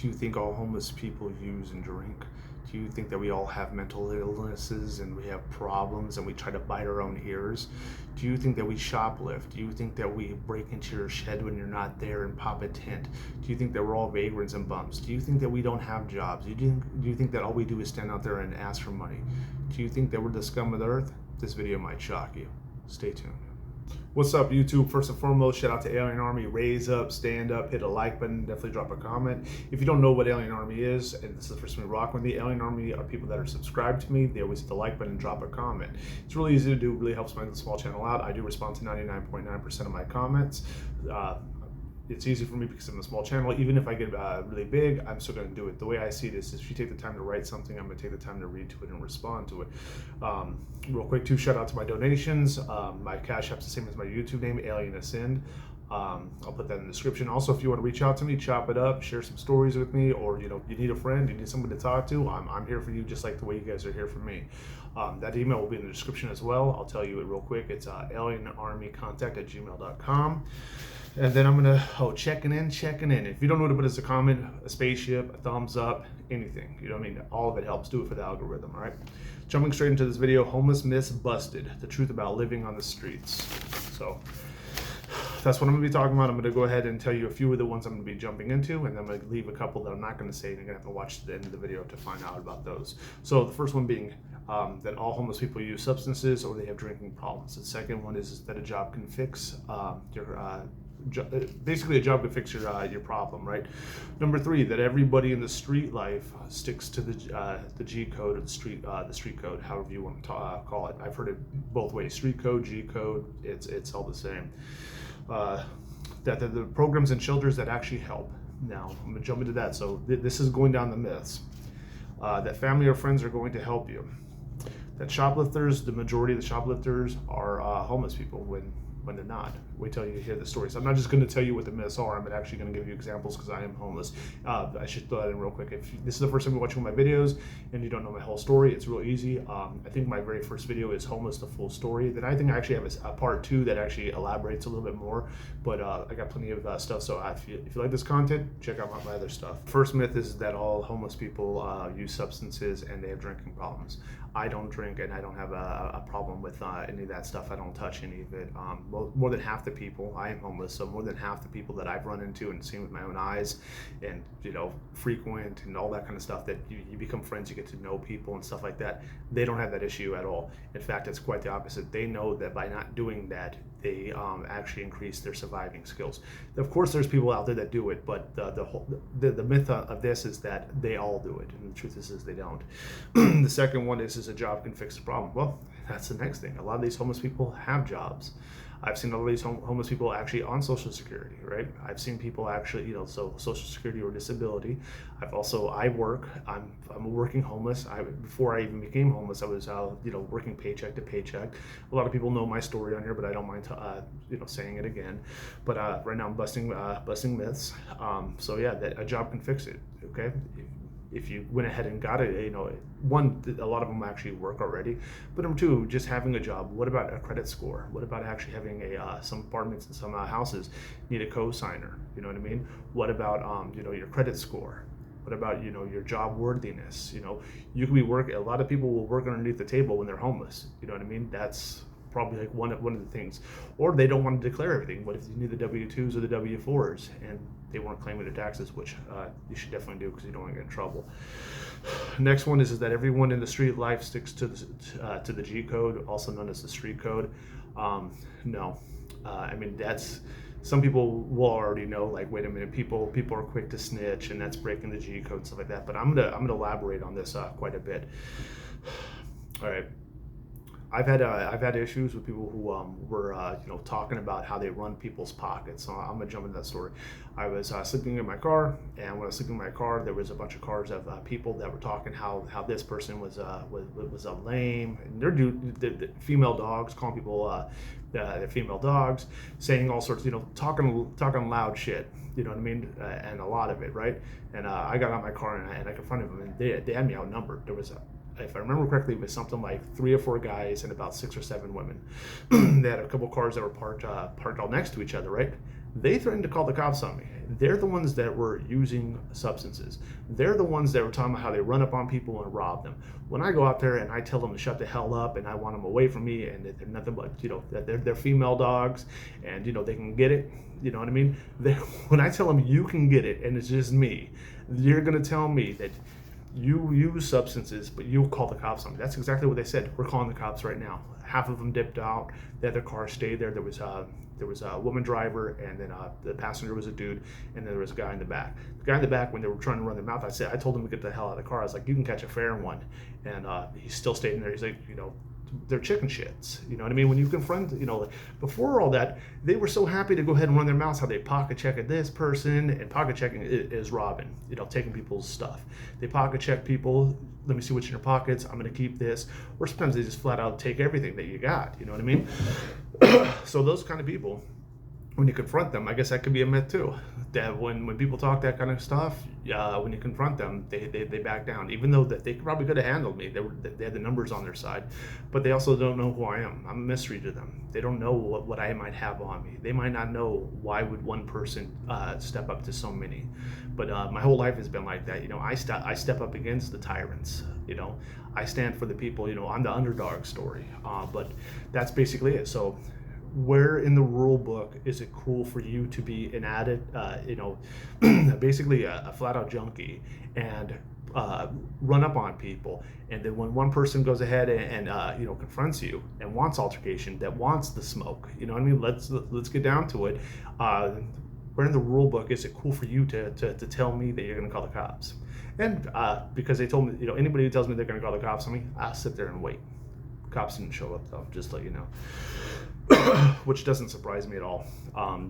Do you think all homeless people use and drink? Do you think that we all have mental illnesses and we have problems and we try to bite our own ears? Do you think that we shoplift? Do you think that we break into your shed when you're not there and pop a tent? Do you think that we're all vagrants and bums? Do you think that we don't have jobs? Do you think that all we do is stand out there and ask for money? Do you think that we're the scum of the earth? This video might shock you. Stay tuned. What's up, YouTube? First and foremost, shout out to Alien Army. Raise up, stand up, hit a like button, definitely drop a comment. If you don't know what Alien Army is, and this is the first time you're rocking with me, Alien Army are people that are subscribed to me. They always hit the like button and drop a comment. It's really easy to do, really helps my small channel out. I do respond to 99.9% of my comments. It's easy for me because I'm a small channel. Even if I get really big, I'm still going to do it. The way I see this is if you take the time to write something, I'm going to take the time to read to it and respond to it. Real quick, too, shout out to my donations. My Cash App's the same as my YouTube name, AlienAscend. I'll put that in the description. Also, if you want to reach out to me, chop it up, share some stories with me, or you need a friend, you need someone to talk to, I'm here for you just like the way you guys are here for me. That email will be in the description as well. I'll tell you it real quick. It's alienarmycontact@gmail.com. And then I'm gonna, checking in. If you don't know what to put as a comment, a spaceship, a thumbs up, anything, you know what I mean? All of it helps. Do it for the algorithm, all right? Jumping straight into this video, homeless myths busted, the truth about living on the streets. So that's what I'm gonna be talking about. I'm gonna go ahead and tell you a few of the ones I'm gonna be jumping into, and then I'm gonna leave a couple that I'm not gonna say, and you're gonna have to watch to the end of the video to find out about those. So the first one being that all homeless people use substances or they have drinking problems. The second one is that a job can fix basically a job can fix your problem, right? Number three, that everybody in the street life sticks to the G code or the street code, however you want to call it. I've heard it both ways: street code, G code. It's all the same. That the programs and shelters that actually help. Now I'm gonna jump into that. So this is going down the myths. That family or friends are going to help you. That shoplifters, the majority of the shoplifters are homeless people when they're not. Wait till you hear the stories. I'm not just going to tell you what the myths are. I'm actually going to give you examples because I am homeless. I should throw that in real quick. If this is the first time you're watching my videos and you don't know my whole story, it's real easy. I think my very first video is homeless, the full story. Then I think I actually have a part 2 that actually elaborates a little bit more. But I got plenty of stuff. So if you like this content, check out my other stuff. First myth is that all homeless people use substances and they have drinking problems. I don't drink and I don't have a problem with any of that stuff. I don't touch any of it. More than half the people, I am homeless, so more than half the people that I've run into and seen with my own eyes and frequent and all that kind of stuff, that you become friends, you get to know people and stuff like that, they don't have that issue at all. In fact, it's quite the opposite. They know that by not doing that, they actually increase their surviving skills. Of course, there's people out there that do it, but the myth of this is that they all do it, and the truth is they don't. The second one is a job can fix the problem. Well, that's the next thing. A lot of these homeless people have jobs. I've seen a lot of these homeless people actually on Social Security, right? I've seen people actually, so Social Security or disability. I work. I'm a working homeless. Before I even became homeless, I was, working paycheck to paycheck. A lot of people know my story on here, but I don't mind, saying it again. But right now I'm busting myths. So yeah, that a job can fix it. Okay. If you went ahead and got it, one, a lot of them actually work already. But number two, just having a job. What about a credit score? What about actually having some apartments and some houses need a co-signer? You know what I mean? What about your credit score? What about your job worthiness? You could be working. A lot of people will work underneath the table when they're homeless. You know what I mean? That's probably like one of the things. Or they don't want to declare everything. What if you need the W-2s or the W-4s and they weren't claiming their taxes, which you should definitely do because you don't want to get in trouble. Next one is that everyone in the street life sticks to the G code, also known as the street code. No, I mean that's. Some people will already know, like, wait a minute, people are quick to snitch, and that's breaking the G code and stuff like that. But I'm gonna elaborate on this quite a bit. All right. I've had issues with people who were talking about how they run people's pockets. So I'm gonna jump into that story. I was sleeping in my car, and when I was sleeping in my car, there was a bunch of cars of people that were talking how this person was a lame. And they're the female dogs, calling people they're female dogs, saying all sorts, talking loud shit. You know what I mean? And a lot of it, right? And I got out of my car and I confronted them, and they had me outnumbered. There was if I remember correctly, it was something like 3 or 4 guys and about 6 or 7 women. They had a couple cars that were parked all next to each other, right? They threatened to call the cops on me. They're the ones that were using substances. They're the ones that were talking about how they run up on people and rob them. When I go out there and I tell them to shut the hell up and I want them away from me, and they're nothing but, that they're female dogs and, they can get it, you know what I mean? When I tell them you can get it and it's just me, you're going to tell me that you use substances, but you'll call the cops on me. That's exactly what they said. We're calling the cops right now. Half of them dipped out. The other car stayed there. There was a woman driver, and then the passenger was a dude, and then there was a guy in the back. The guy in the back, when they were trying to run their mouth, I told him to get the hell out of the car. I was like, you can catch a fair one. And he's still staying there. He's like, they're chicken shits. You know what I mean? When you confront, before all that, they were so happy to go ahead and run their mouths how they pocket check at this person, and pocket checking is robbing, taking people's stuff. They pocket check people. Let me see what's in your pockets. I'm going to keep this. Or sometimes they just flat out take everything that you got. You know what I mean? So those kind of people, when you confront them, I guess that could be a myth too. That when people talk that kind of stuff, when you confront them, they back down. Even though that they probably could have handled me, they had the numbers on their side, but they also don't know who I am. I'm a mystery to them. They don't know what I might have on me. They might not know why would one person step up to so many. But my whole life has been like that. I step up against the tyrants. I stand for the people. I'm the underdog story. But that's basically it. So, where in the rule book is it cool for you to be an addict, basically a flat out junkie, and run up on people, and then when one person goes ahead and confronts you and wants altercation, that wants the smoke, let's get down to it. Where in the rule book is it cool for you to tell me that you're going to call the cops? And because they told me, anybody who tells me they're going to call the cops on me, I'll sit there and wait. Cops didn't show up though, just to let you know. Which doesn't surprise me at all.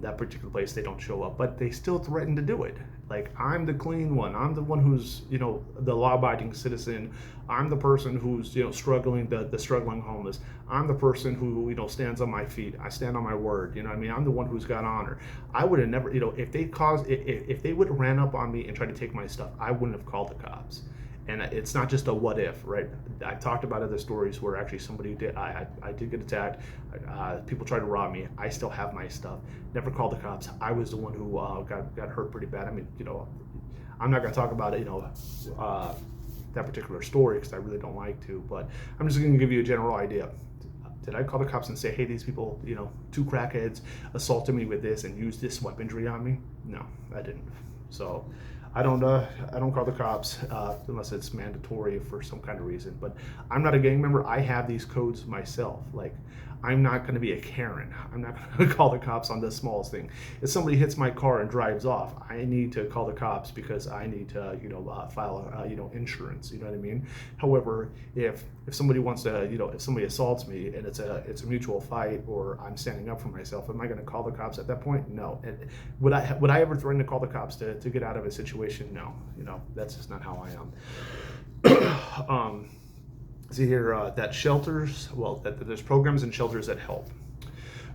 That particular place, they don't show up, but they still threaten to do it. Like, I'm the clean one. I'm the one who's, the law-abiding citizen. I'm the person who's, struggling, the struggling homeless. I'm the person who, stands on my feet. I stand on my word. I'm the one who's got honor. I would have never, if they would have ran up on me and tried to take my stuff, I wouldn't have called the cops. And it's not just a what if, right? I talked about other stories where actually somebody did, I did get attacked. People tried to rob me. I still have my stuff. Never called the cops. I was the one who got hurt pretty bad. I mean, I'm not going to talk about it, that particular story, because I really don't like to, but I'm just going to give you a general idea. Did I call the cops and say, hey, these people, 2 crackheads assaulted me with this and used this weaponry on me? No, I didn't. So I don't call the cops unless it's mandatory for some kind of reason. But I'm not a gang member. I have these codes myself. Like, I'm not going to be a Karen. I'm not going to call the cops on the smallest thing. If somebody hits my car and drives off, I need to call the cops because I need to, file, insurance. You know what I mean? However, if somebody wants to, if somebody assaults me and it's a mutual fight, or I'm standing up for myself, am I going to call the cops at that point? No. And would I ever threaten to call the cops to get out of a situation? No. That's just not how I am. See here, that shelters, that there's programs and shelters that help.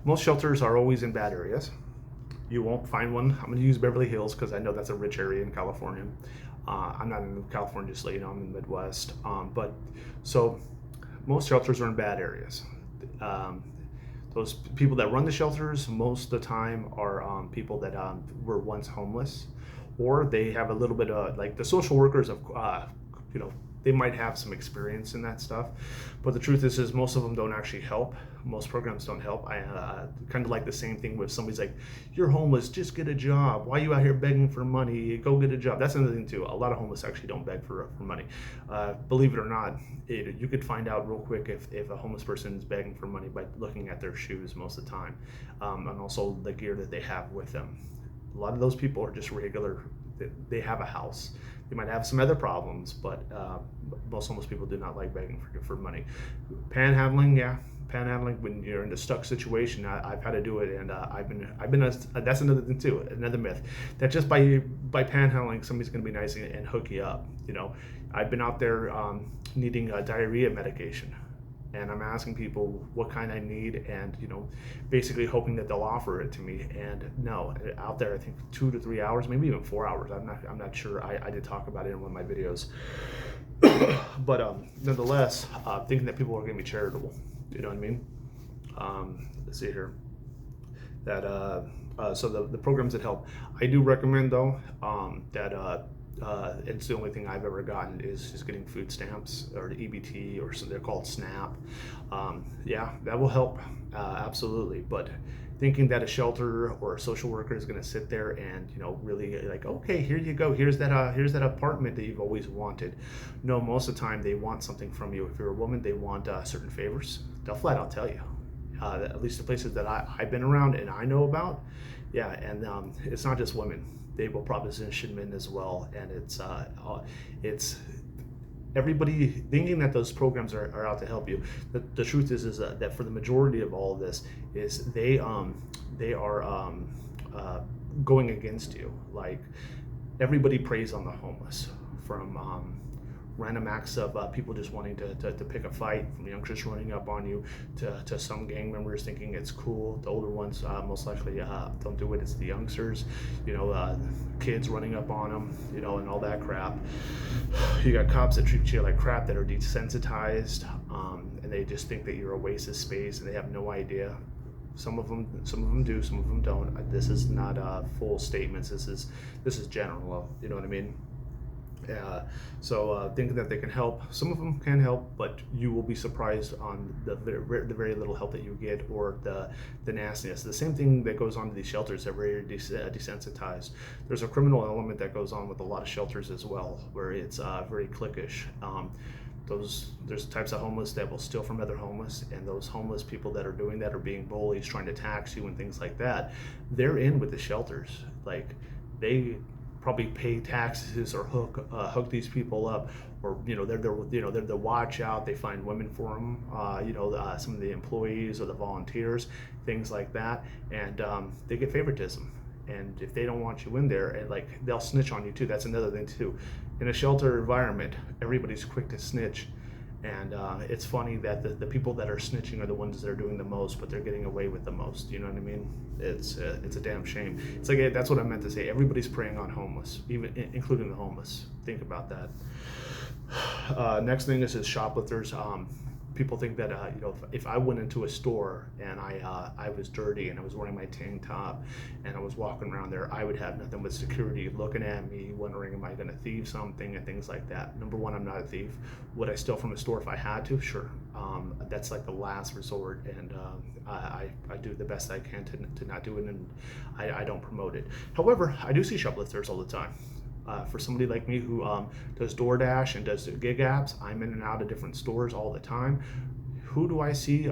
Most shelters are always in bad areas. You won't find one. I'm going to use Beverly Hills because I know that's a rich area in California. I'm not in California, just so you know, I'm in the Midwest. But so most shelters are in bad areas. Those people that run the shelters most of the time are people that were once homeless, or they have a little bit of, like, the social workers of, they might have some experience in that stuff, but the truth is most of them don't actually help. Most programs don't help. I kind of like the same thing with somebody's like, you're homeless, just get a job. Why are you out here begging for money? Go get a job. That's another thing too. A lot of homeless actually don't beg for money. Believe it or not, you could find out real quick if a homeless person is begging for money by looking at their shoes most of the time, and also the gear that they have with them. A lot of those people are just regular. They have a house. They might have some other problems, but most homeless people do not like begging for money. Panhandling, when you're in a stuck situation, I've had to do it, and I've been that's another thing too, another myth, that just by panhandling somebody's going to be nice and hook you up. I've been out there needing diarrhea medication, and I'm asking people what kind I need, and basically hoping that they'll offer it to me. And no, out there I think 2 to 3 hours, maybe even 4 hours. I'm not sure. I did talk about it in one of my videos, but nonetheless, thinking that people are going to be charitable. You know what I mean? Let's see here. that so the programs that help. I do recommend though that it's the only thing I've ever gotten is just getting food stamps or the EBT or they're called SNAP. Yeah, that will help absolutely. But thinking that a shelter or a social worker is going to sit there and really like, okay, here you go, here's that apartment that you've always wanted. No, most of the time they want something from you. If you're a woman, they want certain favors. They'll flat out tell you. At least the places that I've been around and I know about. Yeah, and it's not just women. They will proposition men as well, and it's everybody thinking that those programs are out to help you. The truth is that for the majority of all of this is they are going against you. Like everybody preys on the homeless, from random acts of people just wanting to pick a fight, from youngsters running up on you to some gang members thinking it's cool. The older ones most likely don't do it. It's the youngsters, kids running up on them, and all that crap. You got cops that treat you like crap, that are desensitized, and they just think that you're a waste of space, and they have no idea. Some of them do, some of them don't. This is not full statements. This is general. You know what I mean? So thinking that they can help, some of them can help, but you will be surprised on the very little help that you get, or the nastiness. The same thing that goes on to these shelters. They're very desensitized. There's a criminal element that goes on with a lot of shelters as well, where it's very cliquish. There's types of homeless that will steal from other homeless, and those homeless people that are doing that are being bullies, trying to tax you and things like that. They're in with the shelters. Like they probably pay taxes or hook these people up, or they're the watch out. They find women for them, some of the employees or the volunteers, things like that, and they get favoritism. And if they don't want you in there, and like they'll snitch on you too. That's another thing too. In a shelter environment, everybody's quick to snitch. And it's funny that the people that are snitching are the ones that are doing the most, but they're getting away with the most. You know what I mean? It's a damn shame. It's like, that's what I meant to say. Everybody's preying on homeless, even including the homeless. Think about that. Next thing is shoplifters. People think that if I went into a store and I was dirty and I was wearing my tank top and I was walking around there, I would have nothing but security looking at me, wondering, am I going to thieve something and things like that. Number one, I'm not a thief. Would I steal from a store if I had to? Sure. That's like the last resort, and I do the best I can to not do it, and I don't promote it. However, I do see shoplifters all the time. For somebody like me who does DoorDash and does gig apps, I'm in and out of different stores all the time. Who do I see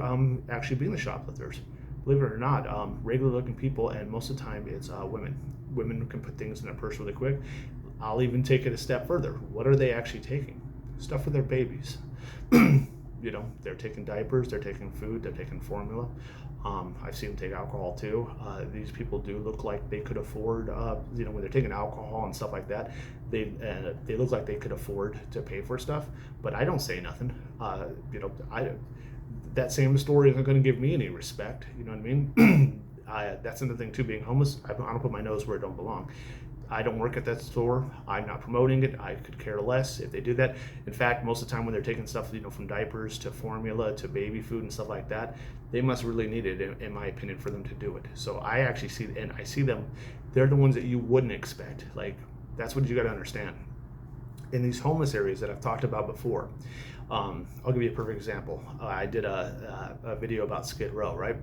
actually being the shoplifters? Believe it or not, regular looking people, and most of the time it's women. Women can put things in their purse really quick. I'll even take it a step further. What are they actually taking? Stuff for their babies. They're taking diapers, they're taking food, they're taking formula. I've seen them take alcohol too. These people do look like they could afford, when they're taking alcohol and stuff like that, they look like they could afford to pay for stuff. But I don't say nothing. That same story isn't going to give me any respect. You know what I mean? That's another thing too. Being homeless, I don't put my nose where it don't belong. I don't work at that store. I'm not promoting it. I could care less if they do that. In fact, most of the time when they're taking stuff, from diapers to formula to baby food and stuff like that, they must really need it, in my opinion, for them to do it. So I actually see them. They're the ones that you wouldn't expect. Like, that's what you got to understand. In these homeless areas that I've talked about before, I'll give you a perfect example. I did a video about Skid Row, right?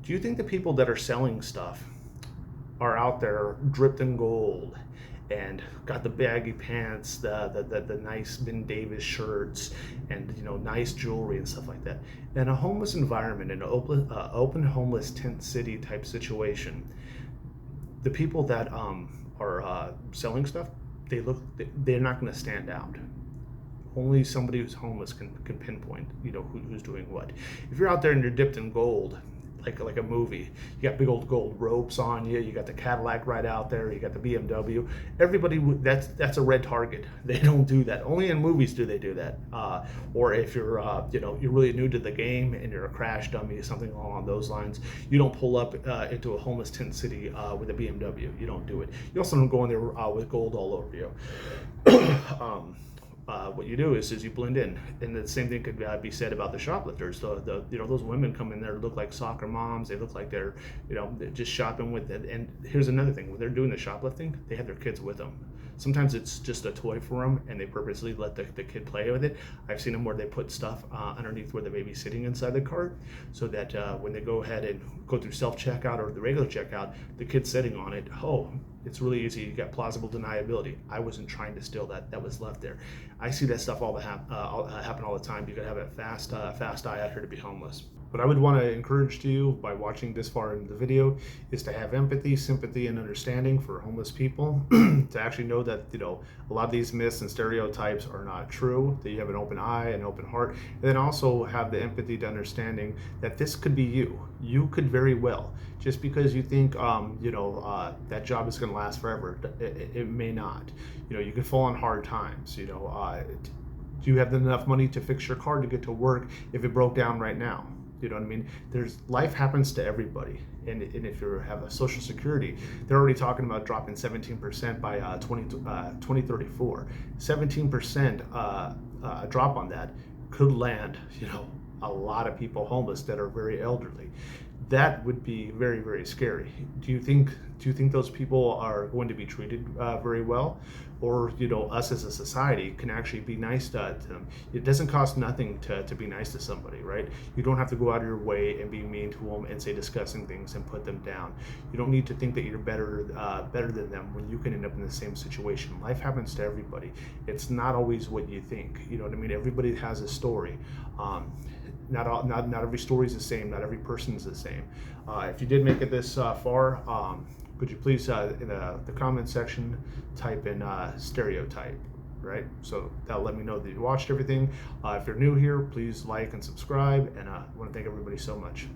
Do you think the people that are selling stuff are out there dripped in gold and got the baggy pants, the nice Ben Davis shirts, and nice jewelry and stuff like that? In a homeless environment, in an open homeless tent city type situation, the people that are selling stuff, they're not going to stand out. Only somebody who's homeless can pinpoint who's doing what. If you're out there and you're dipped in gold, like a movie, you got big old gold ropes on you, you got the Cadillac right out there, you got the BMW, everybody, that's a red target. They don't do that. Only in movies do they do that. Or if you're you're really new to the game and you're a crash dummy, something along those lines, you don't pull up into a homeless tent city with a BMW. You don't do it. You also don't go in there with gold all over you. what you do is you blend in, and the same thing could be said about the shoplifters. The those women come in there look like soccer moms. They look like they're they're just shopping with it. And here's another thing: when they're doing the shoplifting, they have their kids with them. Sometimes it's just a toy for them, and they purposely let the kid play with it. I've seen them where they put stuff underneath where the baby's sitting inside the cart, so that when they go ahead and go through self-checkout or the regular checkout, the kid's sitting on it. Oh, it's really easy. You got plausible deniability. I wasn't trying to steal that. That was left there. I see that stuff happen all the time. You gotta have a fast eye out here to be homeless. What I would want to encourage to you by watching this far into the video is to have empathy, sympathy, and understanding for homeless people. To actually know that a lot of these myths and stereotypes are not true. That you have an open eye, an open heart, and then also have the empathy to understanding that this could be you. You could very well, just because you think that job is going to last forever, it may not. You could fall on hard times. Do you have enough money to fix your car to get to work if it broke down right now? You know what I mean? Life happens to everybody, and if you have a Social Security, they're already talking about dropping 17% by 2034. 17% drop on that could land a lot of people homeless that are very elderly. That would be very, very scary. Do you think those people are going to be treated very well? Or us as a society can actually be nice to them? It doesn't cost nothing to be nice to somebody, right? You don't have to go out of your way and be mean to them and say disgusting things and put them down. You don't need to think that you're better than them when you can end up in the same situation. Life happens to everybody. It's not always what you think. You know what I mean? Everybody has a story. Not every story is the same. Not every person is the same. If you did make it this far, could you please in the comment section type in stereotype, right? So that'll let me know that you watched everything. If you're new here, please like and subscribe, and I want to thank everybody so much.